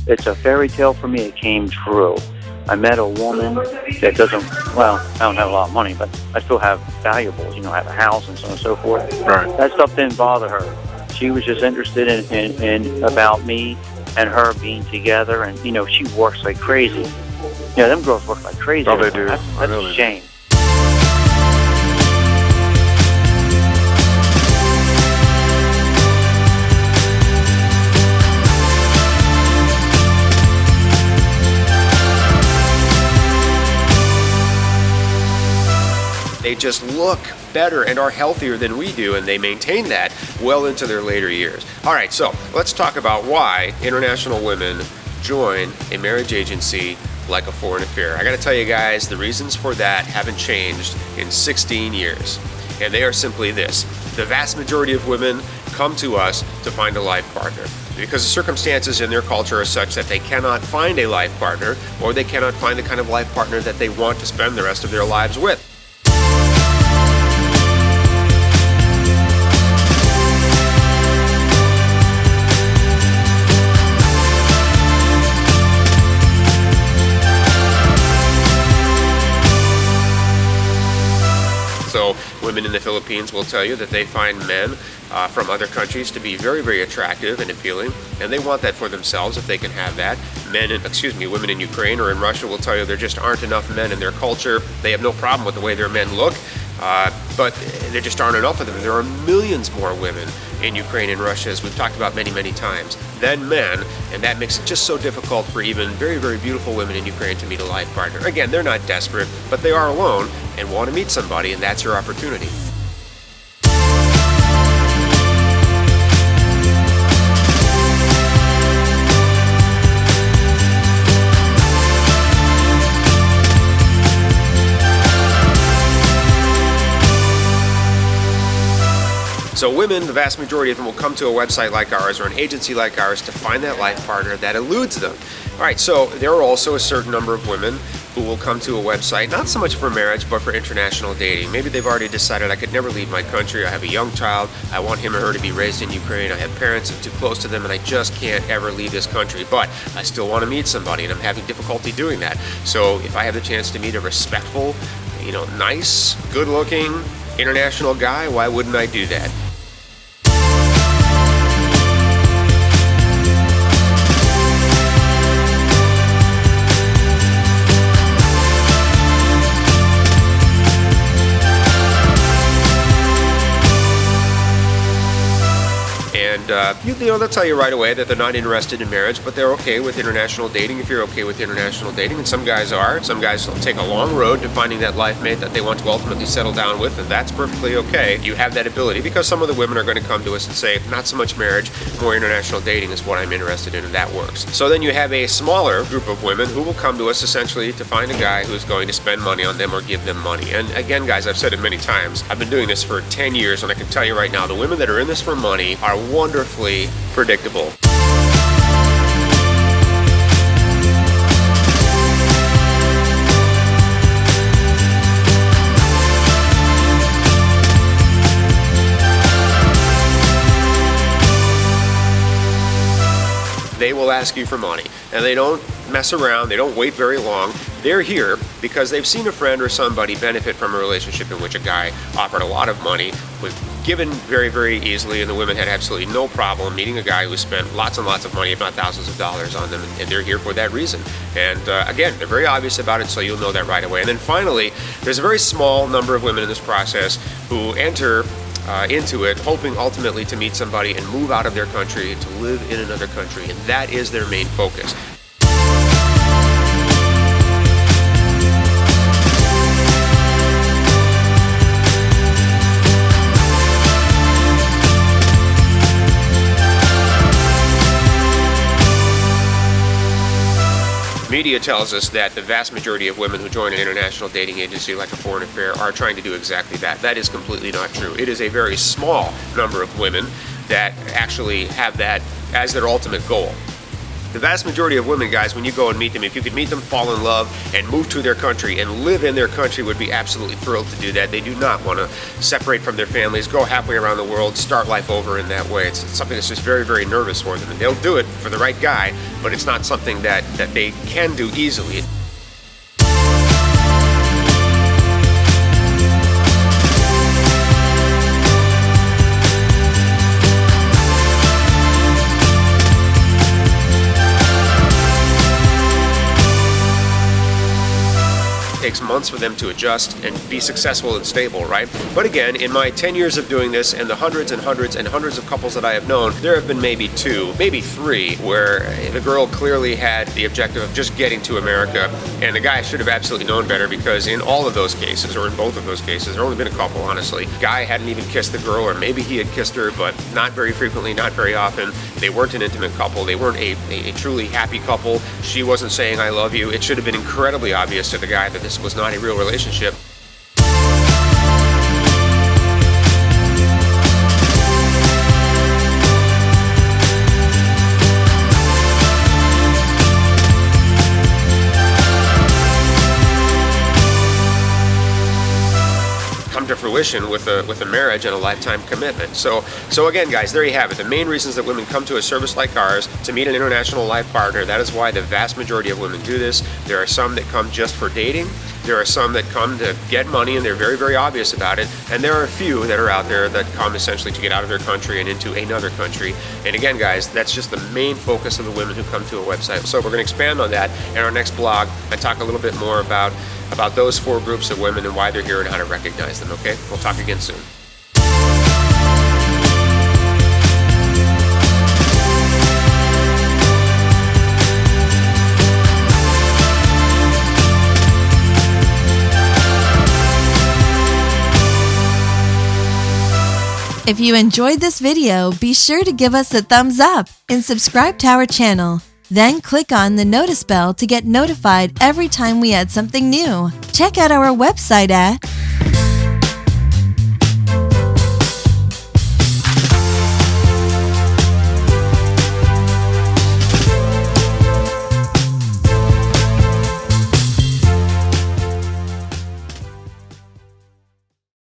it's a fairy tale for me. It came true. I met a woman that doesn't, well, I don't have a lot of money, but I still have valuables, I have a house and so on and so forth. Right. That stuff didn't bother her. She was just interested in about me and her being together, and, she works like crazy. Them girls work like crazy. Oh, they do. That's a shame. They just look better and are healthier than we do, and they maintain that well into their later years. All right, so let's talk about why international women join a marriage agency like a foreign affair. I gotta tell you guys, the reasons for that haven't changed in 16 years. And they are simply this. The vast majority of women come to us to find a life partner because the circumstances in their culture are such that they cannot find a life partner, or they cannot find the kind of life partner that they want to spend the rest of their lives with. So women in the Philippines will tell you that they find men from other countries to be very, very attractive and appealing, and they want that for themselves if they can have that. Women in Ukraine or in Russia will tell you there just aren't enough men in their culture. They have no problem with the way their men look, but there just aren't enough of them. There are millions more women in Ukraine and Russia, as we've talked about many, many times, than men, and that makes it just so difficult for even very, very beautiful women in Ukraine to meet a life partner. Again, they're not desperate, but they are alone and want to meet somebody, and that's your opportunity. So women, the vast majority of them, will come to a website like ours or an agency like ours to find that life partner that eludes them. All right, so there are also a certain number of women who will come to a website, not so much for marriage, but for international dating. Maybe they've already decided, I could never leave my country, I have a young child, I want him or her to be raised in Ukraine, I have parents, I'm too close to them, and I just can't ever leave this country, but I still want to meet somebody, and I'm having difficulty doing that. So if I have the chance to meet a respectful, nice, good-looking, international guy, why wouldn't I do that? They'll tell you right away that they're not interested in marriage, but they're okay with international dating if you're okay with international dating, and some guys are. Some guys will take a long road to finding that life mate that they want to ultimately settle down with, and that's perfectly okay. You have that ability because some of the women are going to come to us and say, not so much marriage, more international dating is what I'm interested in, and that works. So then you have a smaller group of women who will come to us essentially to find a guy who's going to spend money on them or give them money. And again, guys, I've said it many times, I've been doing this for 10 years, and I can tell you right now, the women that are in this for money are wonderfully predictable. They will ask you for money, and they don't mess around, they don't wait very long. They're here because they've seen a friend or somebody benefit from a relationship in which a guy offered a lot of money, was given very, very easily, and the women had absolutely no problem meeting a guy who spent lots and lots of money, if not thousands of dollars on them, and they're here for that reason. And again, they're very obvious about it, so you'll know that right away. And then finally, there's a very small number of women in this process who enter into it, hoping ultimately to meet somebody and move out of their country to live in another country, and that is their main focus. Media tells us that the vast majority of women who join an international dating agency like a foreign affair are trying to do exactly that. That is completely not true. It is a very small number of women that actually have that as their ultimate goal. The vast majority of women, guys, when you go and meet them, if you could meet them, fall in love, and move to their country and live in their country, would be absolutely thrilled to do that. They do not want to separate from their families, go halfway around the world, start life over in that way. It's something that's just very, very nervous for them. And they'll do it for the right guy, but it's not something that they can do easily. Takes months for them to adjust and be successful and stable, right? But again, in my 10 years of doing this and the hundreds and hundreds and hundreds of couples that I have known, there have been maybe 2, maybe 3, where the girl clearly had the objective of just getting to America, and the guy should have absolutely known better, because in all of those cases, or in both of those cases, there have only been a couple, honestly. Guy hadn't even kissed the girl, or maybe he had kissed her, but not very frequently, not very often. They weren't an intimate couple. They weren't a truly happy couple. She wasn't saying I love you. It should have been incredibly obvious to the guy that this was not a real relationship. Come to fruition with a marriage and a lifetime commitment. So again, guys, there you have it. The main reasons that women come to a service like ours, to meet an international life partner. That is why the vast majority of women do this. There are some that come just for dating. There are some that come to get money, and they're very, very obvious about it. And there are a few that are out there that come essentially to get out of their country and into another country. And again, guys, that's just the main focus of the women who come to a website. So we're going to expand on that in our next blog and talk a little bit more about those 4 groups of women and why they're here and how to recognize them, okay? We'll talk again soon. If you enjoyed this video, be sure to give us a thumbs up and subscribe to our channel. Then click on the notice bell to get notified every time we add something new. Check out our website at